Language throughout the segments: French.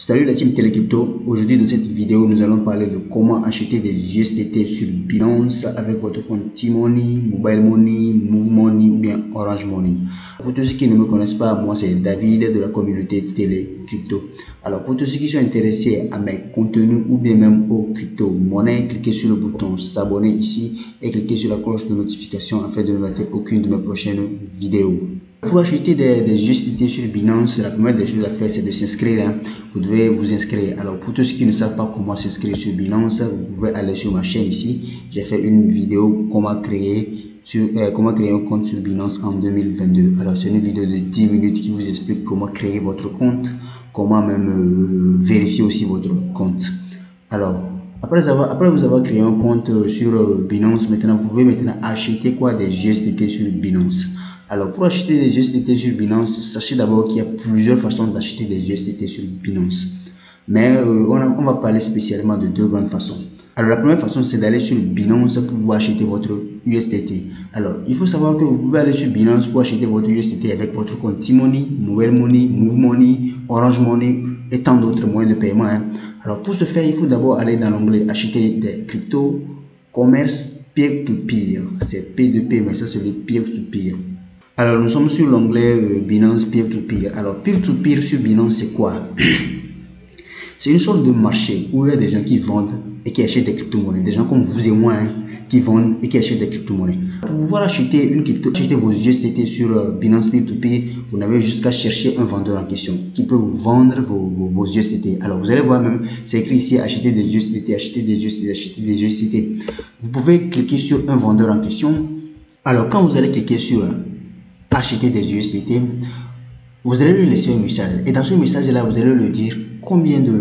Salut la team Télécrypto. Aujourd'hui dans cette vidéo, nous allons parler de comment acheter des USDT sur Binance avec votre compte T-Money, Mobile Money, Move Money ou bien Orange Money. Pour tous ceux qui ne me connaissent pas, moi c'est David de la communauté Télécrypto. Alors pour tous ceux qui sont intéressés à mes contenus ou bien même aux crypto-monnaies, cliquez sur le bouton s'abonner ici et cliquez sur la cloche de notification afin de ne rater aucune de mes prochaines vidéos. Pour acheter des USDT sur Binance, la première des choses à faire, c'est de s'inscrire. Vous devez vous inscrire. Alors, pour tous ceux qui ne savent pas comment s'inscrire sur Binance, vous pouvez aller sur ma chaîne ici. J'ai fait une vidéo comment créer un compte sur Binance en 2022. Alors, c'est une vidéo de 10 minutes qui vous explique comment créer votre compte, comment même vérifier aussi votre compte. Alors, après vous avoir créé un compte sur Binance, maintenant, vous pouvez maintenant acheter des USDT sur Binance. Alors, pour acheter des USDT sur Binance, sachez d'abord qu'il y a plusieurs façons d'acheter des USDT sur Binance. Mais on va parler spécialement de deux grandes façons. Alors, la première façon, c'est d'aller sur Binance pour pouvoir acheter votre USDT. Alors, il faut savoir que vous pouvez aller sur Binance pour acheter votre USDT avec votre compte T-Money, Mobile Money, Move Money, Orange Money et tant d'autres moyens de paiement. Alors, pour ce faire, il faut d'abord aller dans l'onglet acheter des crypto, commerce, peer-to-peer. C'est P2P, mais ça c'est le peer-to-peer. Alors, nous sommes sur l'onglet Binance Peer-to-Peer. Alors, Peer-to-Peer sur Binance, c'est quoi? C'est une sorte de marché où il y a des gens qui vendent et qui achètent des crypto-monnaies. Des gens comme vous et moi qui vendent et qui achètent des crypto-monnaies. Pour pouvoir acheter une crypto, acheter vos USDT sur Binance Peer-to-Peer, vous n'avez jusqu'à chercher un vendeur en question qui peut vous vendre vos USDT. Alors, vous allez voir même, c'est écrit ici, acheter des USDT, acheter des USDT, acheter des USDT. Vous pouvez cliquer sur un vendeur en question. Alors, quand vous allez cliquer sur acheter des USDT, vous allez lui laisser un message et dans ce message là vous allez lui dire combien de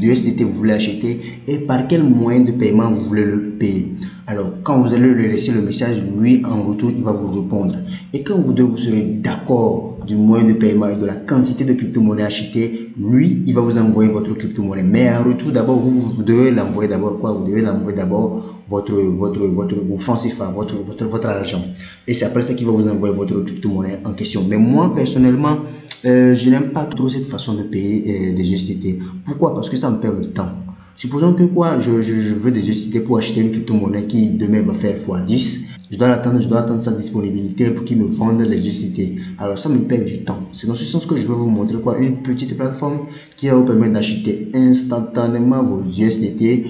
USDT vous voulez acheter et par quel moyen de paiement vous voulez le payer. Alors quand vous allez lui laisser le message, lui en retour il va vous répondre et quand vous deux vous serez d'accord du moyen de paiement et de la quantité de crypto-monnaie achetée, lui il va vous envoyer votre crypto-monnaie, mais en retour d'abord vous devez l'envoyer d'abord quoi, vous devez l'envoyer d'abord vos francs CFA, votre argent. Et c'est après ça qu'il va vous envoyer votre crypto-monnaie en question. Mais moi, personnellement, je n'aime pas trop cette façon de payer des USDT. Pourquoi? Parce que ça me perd le temps. Supposons que je veux des USDT pour acheter une crypto-monnaie qui demain va faire x10. Je dois attendre sa disponibilité pour qu'il me vende les USDT. Alors ça me perd du temps. C'est dans ce sens que je vais vous montrer une petite plateforme qui va vous permettre d'acheter instantanément vos USDT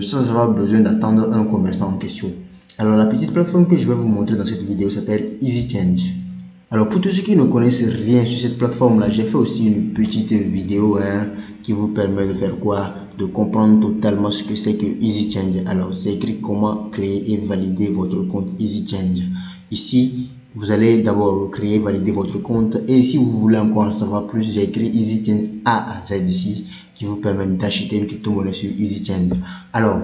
sans avoir besoin d'attendre un commerçant en question. Alors la petite plateforme que je vais vous montrer dans cette vidéo s'appelle EasyChange. Alors pour tous ceux qui ne connaissent rien sur cette plateforme là, j'ai fait aussi une petite vidéo qui vous permet de faire de comprendre totalement ce que c'est que EasyChange. Alors c'est écrit comment créer et valider votre compte EasyChange. Ici vous allez d'abord créer, valider votre compte et si vous voulez encore en savoir plus, j'ai écrit EasyChange A à Z ici qui vous permet d'acheter une crypto-monnaie sur EasyChange. Alors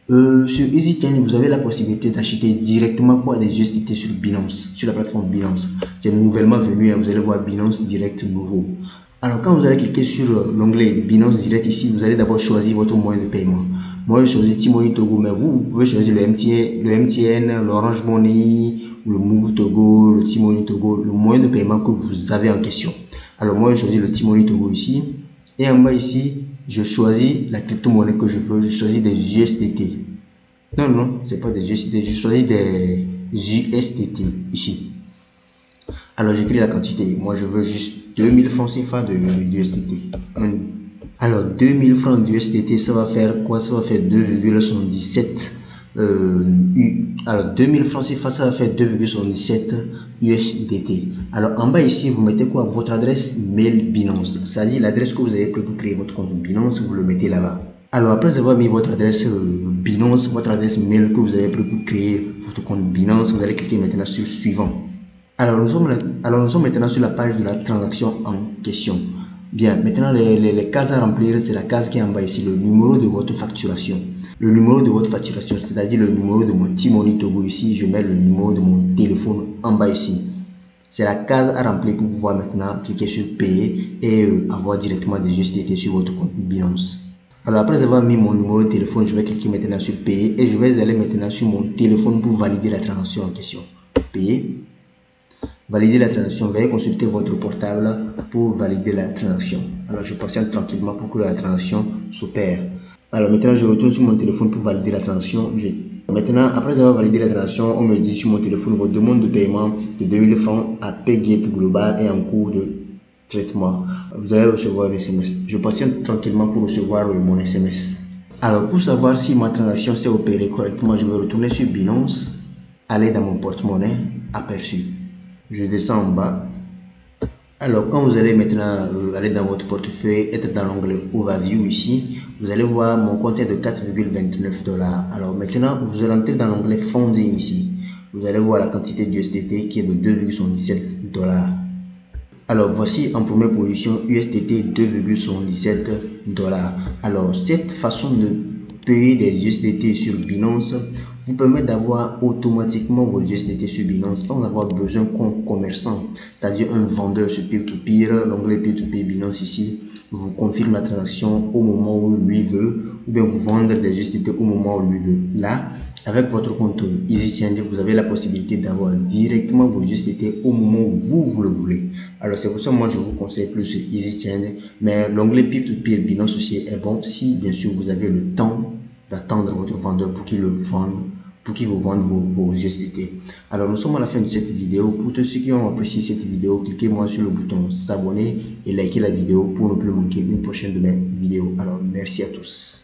sur EasyChange, vous avez la possibilité d'acheter directement des USDT sur Binance, sur la plateforme Binance. C'est nouvellement venu, vous allez voir Binance Direct nouveau. Alors quand vous allez cliquer sur l'onglet Binance Direct ici, vous allez d'abord choisir votre moyen de paiement. Moi je choisis T-Money Togo, mais vous pouvez choisir le MTN, l'Orange Money, le Move Togo, le T-Money Togo, le moyen de paiement que vous avez en question. Alors moi je choisis le T-Money Togo ici, et en bas ici, je choisis la crypto-monnaie que je veux, je choisis des USDT. Non, c'est pas des USDT, je choisis des USDT ici. Alors j'écris la quantité, moi je veux juste 2000 francs CFA de USDT. Alors 2000 francs de USDT, ça va faire quoi? Ça va faire 2,77 alors 2000 francs CFA, ça va faire 2,77 USDT. Alors en bas ici, vous mettez votre adresse mail Binance, c'est-à-dire l'adresse que vous avez pris pour créer votre compte Binance, vous le mettez là-bas. Alors après avoir mis votre adresse Binance, votre adresse mail que vous avez pris pour créer votre compte Binance, vous allez cliquer maintenant sur suivant. Alors nous sommes maintenant sur la page de la transaction en question. Bien, maintenant les cases à remplir, c'est la case qui est en bas ici, le numéro de votre facturation. Le numéro de votre facturation, c'est-à-dire le numéro de mon T-Money Togo ici, je mets le numéro de mon téléphone en bas ici. C'est la case à remplir pour pouvoir maintenant cliquer sur payer et avoir directement des USDT sur votre compte Binance. Alors après avoir mis mon numéro de téléphone, je vais cliquer maintenant sur payer et je vais aller maintenant sur mon téléphone pour valider la transaction en question. Payer. valider la transaction. Veuillez consulter votre portable pour valider la transaction. Alors je patiente tranquillement pour que la transaction s'opère. Alors maintenant je retourne sur mon téléphone pour valider la transaction. Maintenant, après avoir validé la transaction, on me dit sur mon téléphone, votre demande de paiement de 2000 francs à Paygate Global est en cours de traitement. Vous allez recevoir un SMS. Je patiente tranquillement pour recevoir mon SMS. Alors, pour savoir si ma transaction s'est opérée correctement, je vais retourner sur Binance, aller dans mon porte-monnaie, aperçu. Je descends en bas. Alors, quand vous allez maintenant aller dans votre portefeuille, être dans l'onglet Overview ici, vous allez voir mon compte est de 4,29 $. Alors maintenant, vous allez entrer dans l'onglet Funding ici. Vous allez voir la quantité d'USDT qui est de 2,77 $. Alors voici en première position USDT 2,77 $. Alors cette façon de payer des USDT sur Binance vous permet d'avoir automatiquement vos USDT sur Binance sans avoir besoin qu'un commerçant, c'est-à-dire un vendeur sur peer-to-peer, l'onglet peer-to-peer Binance ici, vous confirme la transaction au moment où lui veut, ou bien vous vendre des USDT au moment où lui veut. Là, avec votre compte EasyChange, vous avez la possibilité d'avoir directement vos USDT au moment où vous le voulez. Alors c'est pour ça que moi je vous conseille plus EasyChange, mais l'onglet peer-to-peer Binance aussi est bon si bien sûr vous avez le temps d'attendre votre vendeur pour qu'il vous vende vos USDT. Alors nous sommes à la fin de cette vidéo. Pour tous ceux qui ont apprécié cette vidéo, cliquez-moi sur le bouton s'abonner et likez la vidéo pour ne plus manquer une prochaine de mes vidéos. Alors merci à tous.